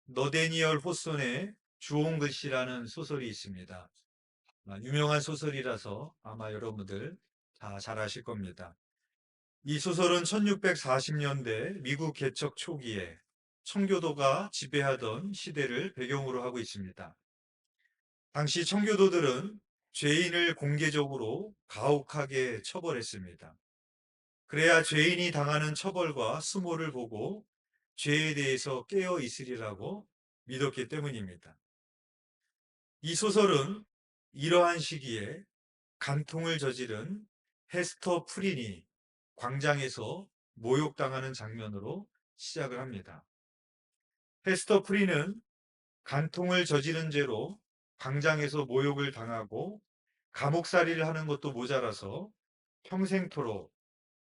너데니얼 호손의 주홍 글씨라는 소설이 있습니다. 유명한 소설이라서 아마 여러분들 다 잘 아실 겁니다. 이 소설은 1640년대 미국 개척 초기에 청교도가 지배하던 시대를 배경으로 하고 있습니다. 당시 청교도들은 죄인을 공개적으로 가혹하게 처벌했습니다. 그래야 죄인이 당하는 처벌과 수모를 보고 죄에 대해서 깨어 있으리라고 믿었기 때문입니다. 이 소설은 이러한 시기에 간통을 저지른 헤스터 프린이 광장에서 모욕당하는 장면으로 시작을 합니다. 헤스터 프린은 간통을 저지른 죄로 광장에서 모욕을 당하고 감옥살이를 하는 것도 모자라서 평생토록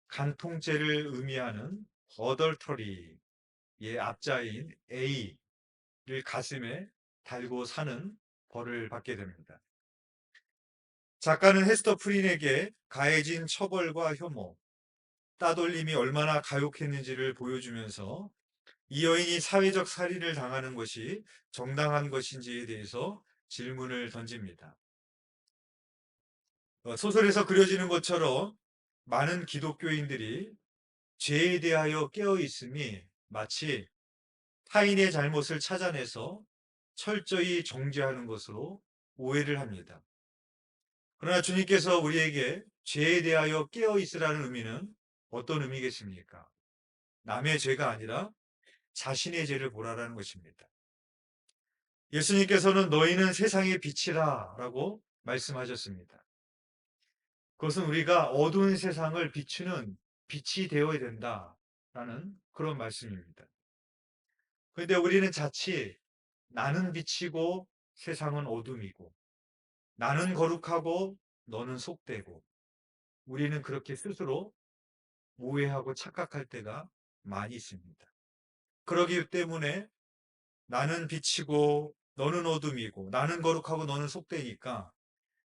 간통죄를 의미하는 어덜터리의 앞자인 A를 가슴에 달고 사는 벌을 받게 됩니다. 작가는 헤스터 프린에게 가해진 처벌과 혐오, 따돌림이 얼마나 가혹했는지를 보여주면서 이 여인이 사회적 살인을 당하는 것이 정당한 것인지에 대해서 질문을 던집니다. 소설에서 그려지는 것처럼 많은 기독교인들이 죄에 대하여 깨어 있음이 마치 타인의 잘못을 찾아내서 철저히 정죄하는 것으로 오해를 합니다. 그러나 주님께서 우리에게 죄에 대하여 깨어 있으라는 의미는 어떤 의미겠습니까? 남의 죄가 아니라 자신의 죄를 보라라는 것입니다. 예수님께서는 너희는 세상의 빛이라 라고 말씀하셨습니다. 그것은 우리가 어두운 세상을 비추는 빛이 되어야 된다라는 그런 말씀입니다. 그런데 우리는 자칫 나는 빛이고 세상은 어둠이고 나는 거룩하고 너는 속되고 우리는 그렇게 스스로 오해하고 착각할 때가 많이 있습니다. 그러기 때문에 나는 빛이고 너는 어둠이고 나는 거룩하고 너는 속되니까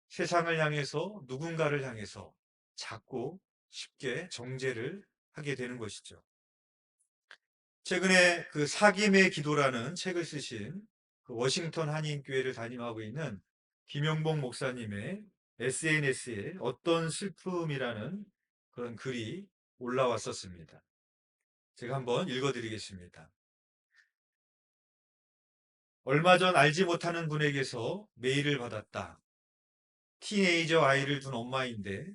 세상을 향해서 누군가를 향해서 자꾸 쉽게 정죄를 하게 되는 것이죠. 최근에 그 사김의 기도라는 책을 쓰신 그 워싱턴 한인교회를 담임하고 있는 김영봉 목사님의 SNS에 어떤 슬픔이라는 그런 글이 올라왔었습니다. 제가 한번 읽어드리겠습니다. 얼마 전 알지 못하는 분에게서 메일을 받았다. 티네이저 아이를 둔 엄마인데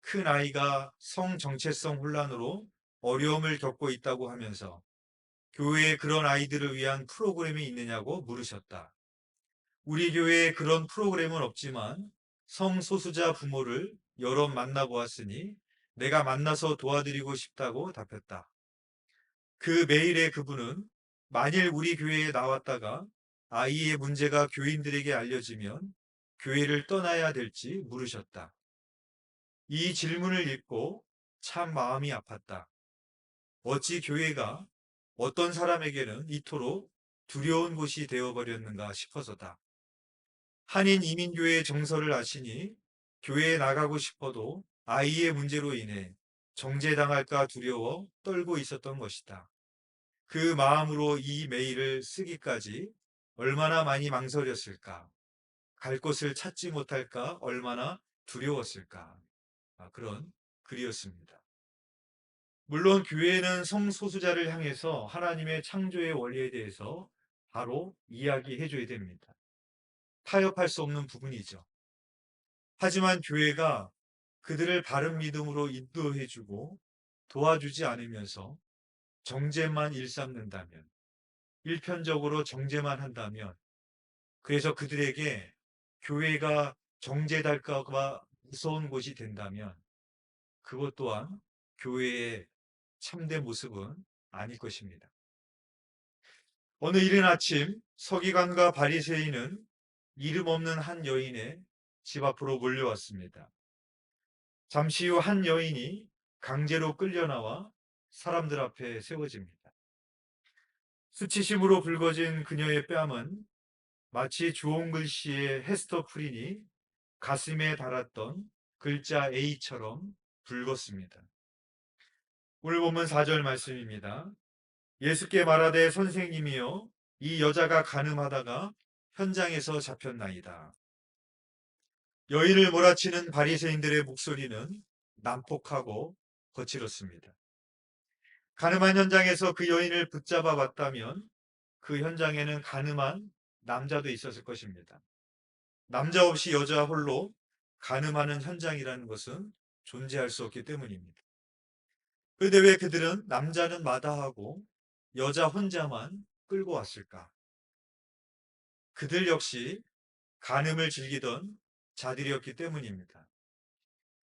큰 아이가 성정체성 혼란으로 어려움을 겪고 있다고 하면서 교회에 그런 아이들을 위한 프로그램이 있느냐고 물으셨다. 우리 교회에 그런 프로그램은 없지만 성소수자 부모를 여러 만나보았으니 내가 만나서 도와드리고 싶다고 답했다. 그 메일에 그분은 만일 우리 교회에 나왔다가 아이의 문제가 교인들에게 알려지면 교회를 떠나야 될지 물으셨다. 이 질문을 읽고 참 마음이 아팠다. 어찌 교회가 어떤 사람에게는 이토록 두려운 곳이 되어버렸는가 싶어서다. 한인 이민교회의 정서를 아시니 교회에 나가고 싶어도 아이의 문제로 인해 정죄당할까 두려워 떨고 있었던 것이다. 그 마음으로 이 메일을 쓰기까지 얼마나 많이 망설였을까? 갈 곳을 찾지 못할까 얼마나 두려웠을까? 그런 글이었습니다. 물론 교회는 성소수자를 향해서 하나님의 창조의 원리에 대해서 바로 이야기해 줘야 됩니다. 타협할 수 없는 부분이죠. 하지만 교회가 그들을 바른 믿음으로 인도해 주고 도와주지 않으면서 정죄만 일삼는다면, 일편적으로 정죄만 한다면, 그래서 그들에게 교회가 정죄될까 봐 무서운 곳이 된다면 그것 또한 교회의 참된 모습은 아닐 것입니다. 어느 이른 아침 서기관과 바리새인은 이름 없는 한 여인의 집 앞으로 몰려왔습니다. 잠시 후 한 여인이 강제로 끌려나와 사람들 앞에 세워집니다. 수치심으로 붉어진 그녀의 뺨은 마치 주홍 글씨의 헤스터 프린이 가슴에 달았던 글자 A처럼 붉었습니다. 오늘 본문 4절 말씀입니다. 예수께 말하되 선생님이여 이 여자가 간음하다가 현장에서 잡혔나이다. 여인을 몰아치는 바리새인들의 목소리는 난폭하고 거칠었습니다. 간음한 현장에서 그 여인을 붙잡아 봤다면 그 현장에는 간음한 남자도 있었을 것입니다. 남자 없이 여자 홀로 간음하는 현장이라는 것은 존재할 수 없기 때문입니다. 그런데 왜 그들은 남자는 마다하고 여자 혼자만 끌고 왔을까? 그들 역시 간음을 즐기던 자들이었기 때문입니다.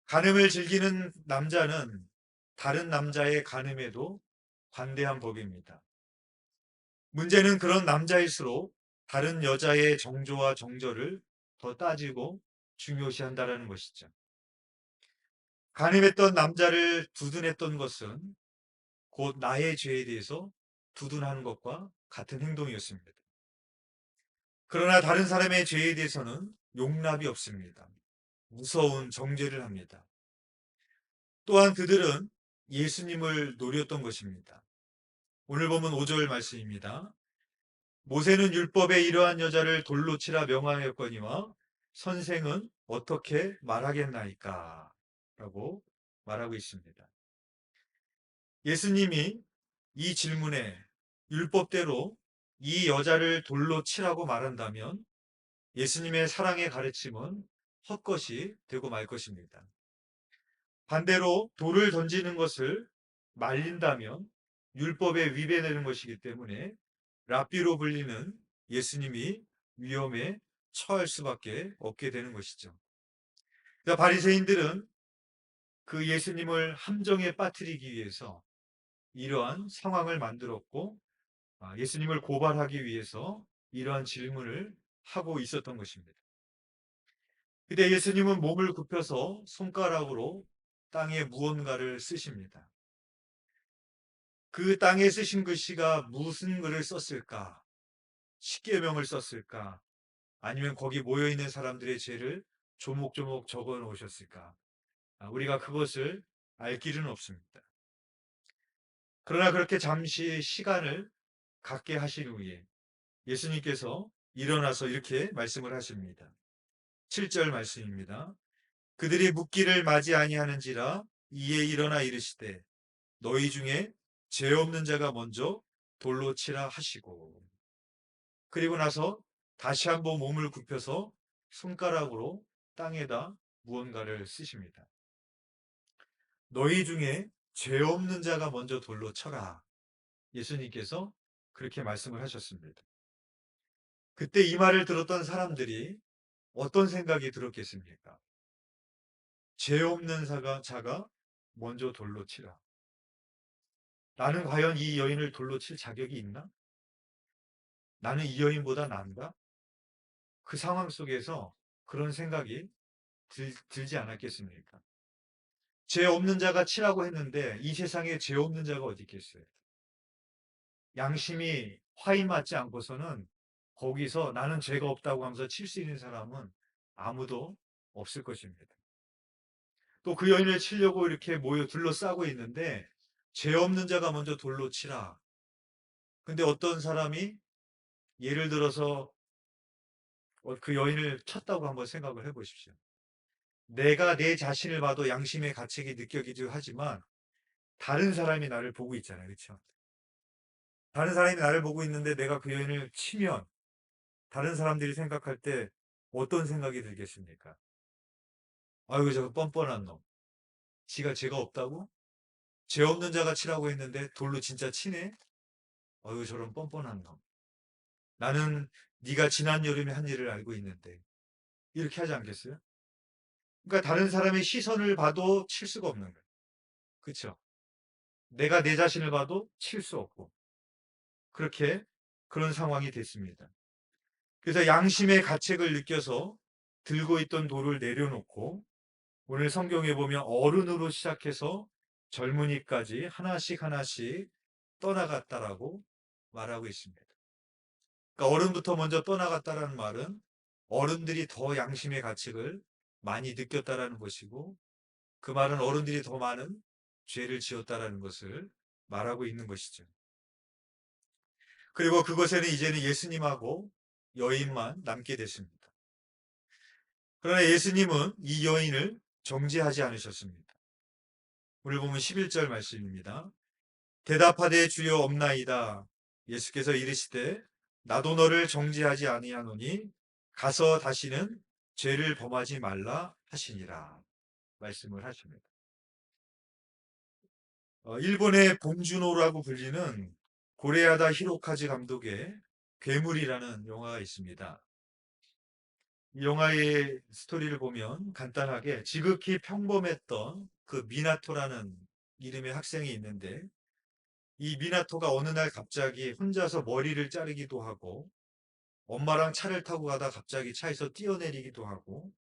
간음을 즐기는 남자는 다른 남자의 간음에도 관대한 법입니다. 문제는 그런 남자일수록 다른 여자의 정조와 정절을 더 따지고 중요시한다는 것이죠. 간음했던 남자를 두둔했던 것은 곧 나의 죄에 대해서 두둔하는 것과 같은 행동이었습니다. 그러나 다른 사람의 죄에 대해서는 용납이 없습니다. 무서운 정죄를 합니다. 또한 그들은 예수님을 노렸던 것입니다. 오늘 보면 5절 말씀입니다. 모세는 율법에 이러한 여자를 돌로 치라 명하였거니와 선생은 어떻게 말하겠나이까? 라고 말하고 있습니다. 예수님이 이 질문에 율법대로 이 여자를 돌로 치라고 말한다면 예수님의 사랑의 가르침은 헛것이 되고 말 것입니다. 반대로 돌을 던지는 것을 말린다면 율법에 위배되는 것이기 때문에 랍비로 불리는 예수님이 위험에 처할 수밖에 없게 되는 것이죠. 그러니까 바리새인들은 그 예수님을 함정에 빠뜨리기 위해서 이러한 상황을 만들었고 예수님을 고발하기 위해서 이러한 질문을 하고 있었던 것입니다. 그때 예수님은 몸을 굽혀서 손가락으로 땅에 무언가를 쓰십니다. 그 땅에 쓰신 글씨가 무슨 글을 썼을까? 십계명을 썼을까? 아니면 거기 모여있는 사람들의 죄를 조목조목 적어 놓으셨을까? 우리가 그것을 알 길은 없습니다. 그러나 그렇게 잠시 시간을 갖게 하신 후에 예수님께서 일어나서 이렇게 말씀을 하십니다. 7절 말씀입니다. 그들이 묻기를 맞이 아니하는지라 이에 일어나 이르시되 너희 중에 죄 없는 자가 먼저 돌로 치라 하시고 그리고 나서 다시 한번 몸을 굽혀서 손가락으로 땅에다 무언가를 쓰십니다. 너희 중에 죄 없는 자가 먼저 돌로 쳐라. 예수님께서 그렇게 말씀을 하셨습니다. 그때 이 말을 들었던 사람들이 어떤 생각이 들었겠습니까? 죄 없는 자가 먼저 돌로 치라. 나는 과연 이 여인을 돌로 칠 자격이 있나? 나는 이 여인보다 나은가? 그 상황 속에서 그런 생각이 들지 않았겠습니까? 죄 없는 자가 치라고 했는데 이 세상에 죄 없는 자가 어디 있겠어요? 양심이 화이 맞지 않고서는 거기서 나는 죄가 없다고 하면서 칠 수 있는 사람은 아무도 없을 것입니다. 또 그 여인을 치려고 이렇게 모여 둘러싸고 있는데 죄 없는 자가 먼저 돌로 치라. 근데 어떤 사람이 예를 들어서 그 여인을 쳤다고 한번 생각을 해보십시오. 내가 내 자신을 봐도 양심의 가책이 느껴지기도 하지만 다른 사람이 나를 보고 있잖아요. 그렇죠? 다른 사람이 나를 보고 있는데 내가 그 여인을 치면 다른 사람들이 생각할 때 어떤 생각이 들겠습니까? 아이고 저거 뻔뻔한 놈. 지가 죄가 없다고? 죄 없는 자가 치라고 했는데 돌로 진짜 치네? 아이고 저런 뻔뻔한 놈. 나는 네가 지난 여름에 한 일을 알고 있는데 이렇게 하지 않겠어요? 그러니까 다른 사람의 시선을 봐도 칠 수가 없는 거예요. 그렇죠? 내가 내 자신을 봐도 칠 수 없고 그렇게 그런 상황이 됐습니다. 그래서 양심의 가책을 느껴서 들고 있던 돌을 내려놓고 오늘 성경에 보면 어른으로 시작해서 젊은이까지 하나씩 하나씩 떠나갔다라고 말하고 있습니다. 그러니까 어른부터 먼저 떠나갔다라는 말은 어른들이 더 양심의 가책을 많이 느꼈다라는 것이고 그 말은 어른들이 더 많은 죄를 지었다라는 것을 말하고 있는 것이죠. 그리고 그곳에는 이제는 예수님하고 여인만 남게 됐습니다. 그러나 예수님은 이 여인을 정죄하지 않으셨습니다. 오늘 보면 11절 말씀입니다. 대답하되 주여 없나이다. 예수께서 이르시되 나도 너를 정죄하지 아니하노니 가서 다시는 죄를 범하지 말라 하시니라. 말씀을 하십니다. 일본의 봉준호라고 불리는 고레야다 히로카즈 감독의 괴물이라는 영화가 있습니다. 이 영화의 스토리를 보면 간단하게 지극히 평범했던 그 미나토라는 이름의 학생이 있는데, 이 미나토가 어느 날 갑자기 혼자서 머리를 자르기도 하고 엄마랑 차를 타고 가다 갑자기 차에서 뛰어내리기도 하고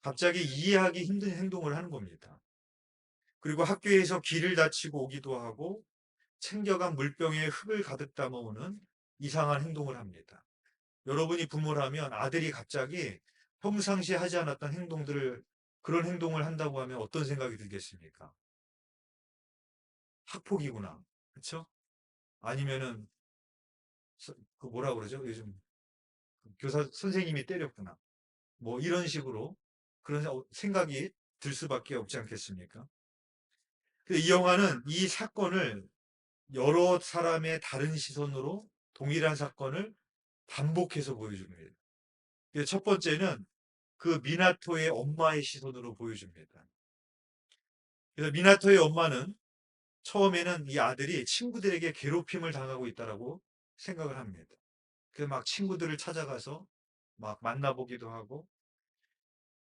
갑자기 이해하기 힘든 행동을 하는 겁니다. 그리고 학교에서 길을 다치고 오기도 하고 챙겨간 물병에 흙을 가득 담아오는 이상한 행동을 합니다. 여러분이 부모라면 아들이 갑자기 평상시에 하지 않았던 그런 행동을 한다고 하면 어떤 생각이 들겠습니까? 학폭이구나. 그렇죠? 아니면은 그 뭐라 그러죠? 요즘 교사 선생님이 때렸구나. 뭐 이런 식으로 그런 생각이 들 수밖에 없지 않겠습니까? 이 영화는 이 사건을 여러 사람의 다른 시선으로 동일한 사건을 반복해서 보여줍니다. 첫 번째는 그 미나토의 엄마의 시선으로 보여줍니다. 그래서 미나토의 엄마는 처음에는 이 아들이 친구들에게 괴롭힘을 당하고 있다라고 생각을 합니다. 그래서 막 친구들을 찾아가서 막 만나보기도 하고,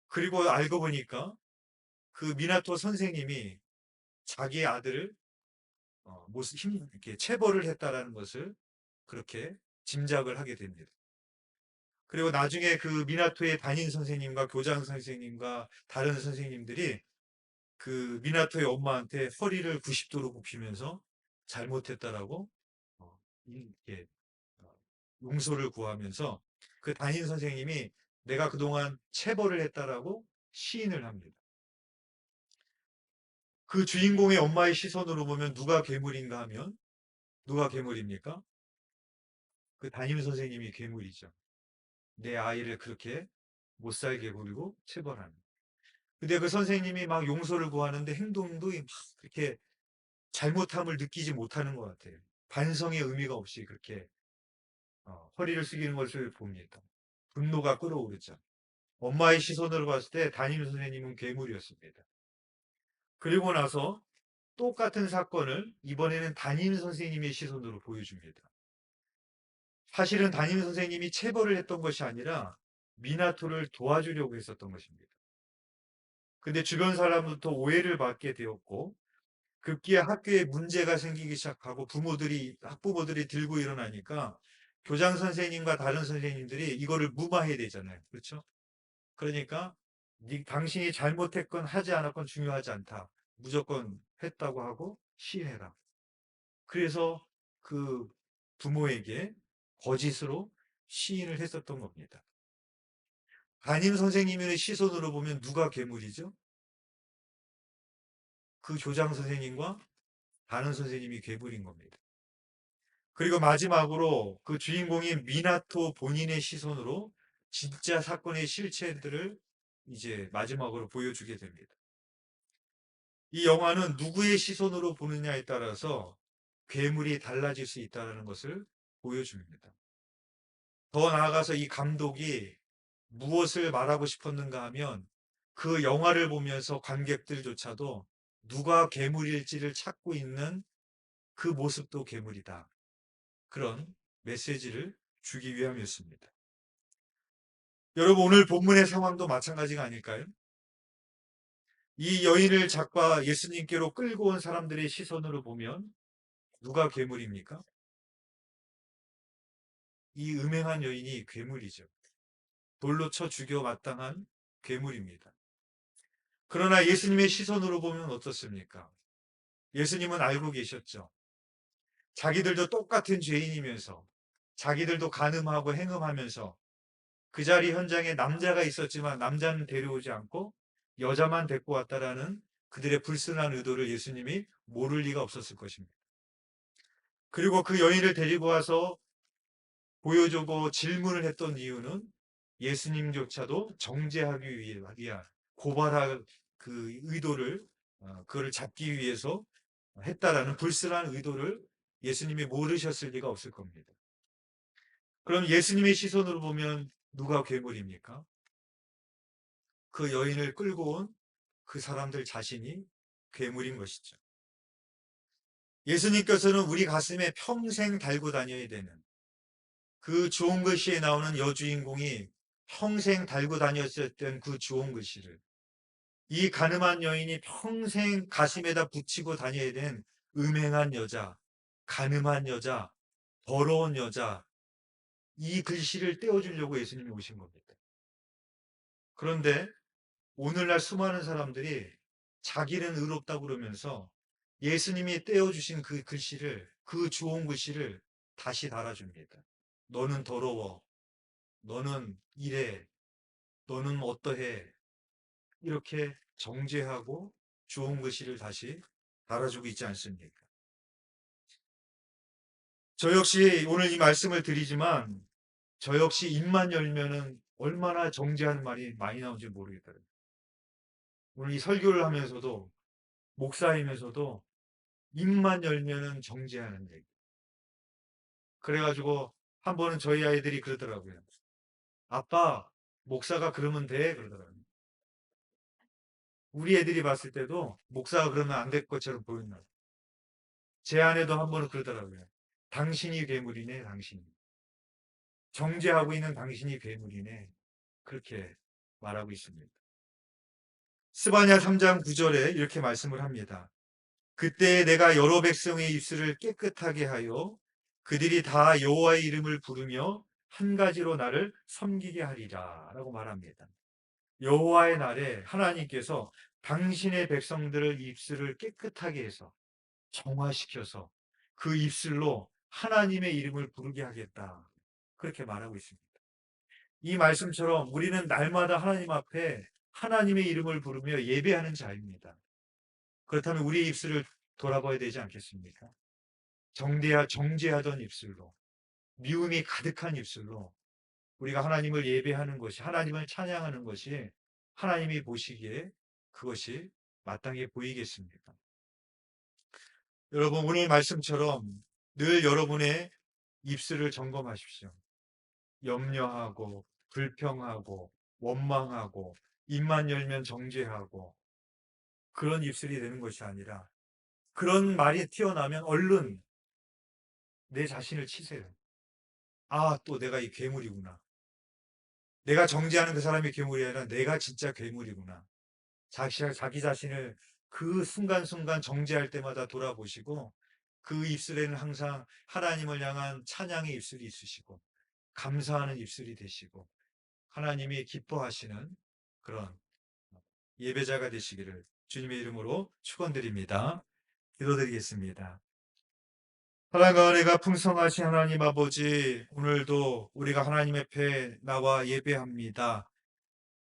그리고 알고 보니까 그 미나토 선생님이 자기 아들을 이렇게 체벌을 했다라는 것을 그렇게 짐작을 하게 됩니다. 그리고 나중에 그 미나토의 담임 선생님과 교장 선생님과 다른 선생님들이 그 미나토의 엄마한테 허리를 90도로 굽히면서 잘못했다라고 이렇게 어, 용서를 구하면서 그 담임 선생님이 내가 그동안 체벌을 했다라고 시인을 합니다. 그 주인공의 엄마의 시선으로 보면 누가 괴물인가 하면 누가 괴물입니까? 그 담임 선생님이 괴물이죠. 내 아이를 그렇게 못 살게 굴리고 체벌하는. 근데 그 선생님이 막 용서를 구하는데 행동도 막 그렇게 잘못함을 느끼지 못하는 것 같아요. 반성의 의미가 없이 그렇게 허리를 숙이는 것을 봅니다. 분노가 끓어오르죠. 엄마의 시선으로 봤을 때 담임 선생님은 괴물이었습니다. 그리고 나서 똑같은 사건을 이번에는 담임 선생님의 시선으로 보여줍니다. 사실은 담임 선생님이 체벌을 했던 것이 아니라 미나토를 도와주려고 했었던 것입니다. 근데 주변 사람부터 오해를 받게 되었고 급기야 학교에 문제가 생기기 시작하고 학부모들이 들고 일어나니까 교장 선생님과 다른 선생님들이 이거를 무마해야 되잖아요. 그렇죠? 그러니까 당신이 잘못했건 하지 않았건 중요하지 않다. 무조건 했다고 하고 시인해라. 그래서 그 부모에게 거짓으로 시인을 했었던 겁니다. 담임 선생님의 시선으로 보면 누가 괴물이죠? 그 교장 선생님과 다른 선생님이 괴물인 겁니다. 그리고 마지막으로 그 주인공인 미나토 본인의 시선으로 진짜 사건의 실체들을 이제 마지막으로 보여주게 됩니다. 이 영화는 누구의 시선으로 보느냐에 따라서 괴물이 달라질 수 있다는 것을 보여줍니다. 더 나아가서 이 감독이 무엇을 말하고 싶었는가 하면 그 영화를 보면서 관객들조차도 누가 괴물일지를 찾고 있는 그 모습도 괴물이다. 그런 메시지를 주기 위함이었습니다. 여러분, 오늘 본문의 상황도 마찬가지가 아닐까요? 이 여인을 잡아 예수님께로 끌고 온 사람들의 시선으로 보면 누가 괴물입니까? 이 음행한 여인이 괴물이죠. 돌로 쳐 죽여 마땅한 괴물입니다. 그러나 예수님의 시선으로 보면 어떻습니까? 예수님은 알고 계셨죠. 자기들도 똑같은 죄인이면서 자기들도 간음하고 행음하면서 그 자리 현장에 남자가 있었지만 남자는 데려오지 않고 여자만 데리고 왔다라는 그들의 불순한 의도를 예수님이 모를 리가 없었을 것입니다. 그리고 그 여인을 데리고 와서 보여주고 질문을 했던 이유는 예수님조차도 정죄하기 위한 고발할 그 의도를 그거를 잡기 위해서 했다라는 불순한 의도를 예수님이 모르셨을 리가 없을 겁니다. 그럼 예수님의 시선으로 보면 누가 괴물입니까? 그 여인을 끌고 온 그 사람들 자신이 괴물인 것이죠. 예수님께서는 우리 가슴에 평생 달고 다녀야 되는 그 좋은 글씨에 나오는 여주인공이 평생 달고 다녔었던 그 좋은 글씨를 이 가늠한 여인이 평생 가슴에다 붙이고 다녀야 되는 음행한 여자, 가늠한 여자, 더러운 여자, 이 글씨를 떼어주려고 예수님이 오신 겁니다. 그런데 오늘날 수많은 사람들이 자기는 의롭다고 그러면서 예수님이 떼어주신 그 글씨를, 그 좋은 글씨를 다시 달아줍니다. 너는 더러워. 너는 이래. 너는 어떠해. 이렇게 정죄하고 좋은 글씨를 다시 달아주고 있지 않습니까? 저 역시 오늘 이 말씀을 드리지만 저 역시 입만 열면은 얼마나 정죄하는 말이 많이 나오는지 모르겠더라고요. 오늘 이 설교를 하면서도 목사이면서도 입만 열면은 정죄하는 얘기. 그래가지고 한 번은 저희 아이들이 그러더라고요. 아빠, 목사가 그러면 돼? 그러더라고요. 우리 애들이 봤을 때도 목사가 그러면 안 될 것처럼 보였나 봐요. 제 아내도 한 번은 그러더라고요. 당신이 괴물이네, 당신이. 정죄하고 있는 당신이 괴물이네. 그렇게 말하고 있습니다. 스바냐 3장 9절에 이렇게 말씀을 합니다. 그때 내가 여러 백성의 입술을 깨끗하게 하여 그들이 다 여호와의 이름을 부르며 한 가지로 나를 섬기게 하리라 라고 말합니다. 여호와의 날에 하나님께서 당신의 백성들을 입술을 깨끗하게 해서 정화시켜서 그 입술로 하나님의 이름을 부르게 하겠다. 그렇게 말하고 있습니다. 이 말씀처럼 우리는 날마다 하나님 앞에 하나님의 이름을 부르며 예배하는 자입니다. 그렇다면 우리의 입술을 돌아봐야 되지 않겠습니까? 정죄하던 입술로, 미움이 가득한 입술로 우리가 하나님을 예배하는 것이, 하나님을 찬양하는 것이 하나님이 보시기에 그것이 마땅해 보이겠습니까? 여러분, 오늘 말씀처럼 늘 여러분의 입술을 점검하십시오. 염려하고, 불평하고, 원망하고, 입만 열면 정죄하고, 그런 입술이 되는 것이 아니라, 그런 말이 튀어나오면 얼른 내 자신을 치세요. 아, 또 내가 이 괴물이구나. 내가 정죄하는 그 사람이 괴물이 아니라 내가 진짜 괴물이구나. 자기 자신을 그 순간순간 정죄할 때마다 돌아보시고 그 입술에는 항상 하나님을 향한 찬양의 입술이 있으시고 감사하는 입술이 되시고 하나님이 기뻐하시는 그런 예배자가 되시기를 주님의 이름으로 축원드립니다. 기도드리겠습니다. 사랑과 은혜가 풍성하신 하나님 아버지, 오늘도 우리가 하나님 앞에 나와 예배합니다.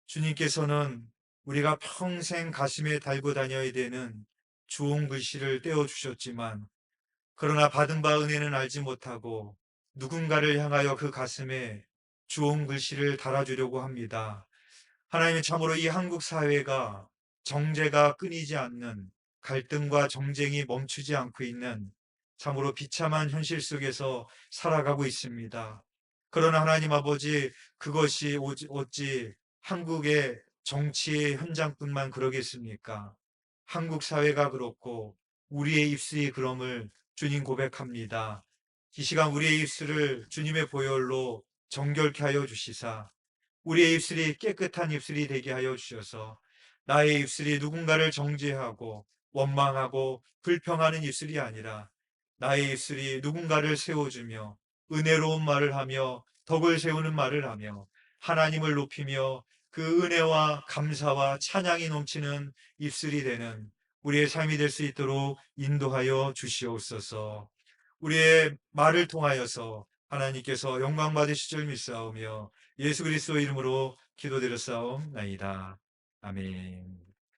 주님께서는 우리가 평생 가슴에 달고 다녀야 되는 좋은 글씨를 떼어주셨지만, 그러나 받은 바 은혜는 알지 못하고 누군가를 향하여 그 가슴에 좋은 글씨를 달아주려고 합니다. 하나님이 참으로 이 한국 사회가 정제가 끊이지 않는 갈등과 정쟁이 멈추지 않고 있는 참으로 비참한 현실 속에서 살아가고 있습니다. 그러나 하나님 아버지, 그것이 어찌 한국의 정치의 현장뿐만 그러겠습니까? 한국 사회가 그렇고 우리의 입술이 그럼을 주님 고백합니다. 이 시간 우리의 입술을 주님의 보혈로 정결케 하여 주시사 우리의 입술이 깨끗한 입술이 되게 하여 주셔서 나의 입술이 누군가를 정죄하고 원망하고 불평하는 입술이 아니라 나의 입술이 누군가를 세워주며 은혜로운 말을 하며 덕을 세우는 말을 하며 하나님을 높이며 그 은혜와 감사와 찬양이 넘치는 입술이 되는 우리의 삶이 될 수 있도록 인도하여 주시옵소서. 우리의 말을 통하여서 하나님께서 영광 받으실 줄 믿사오며 예수 그리스도 이름으로 기도드렸사옵나이다. 아멘.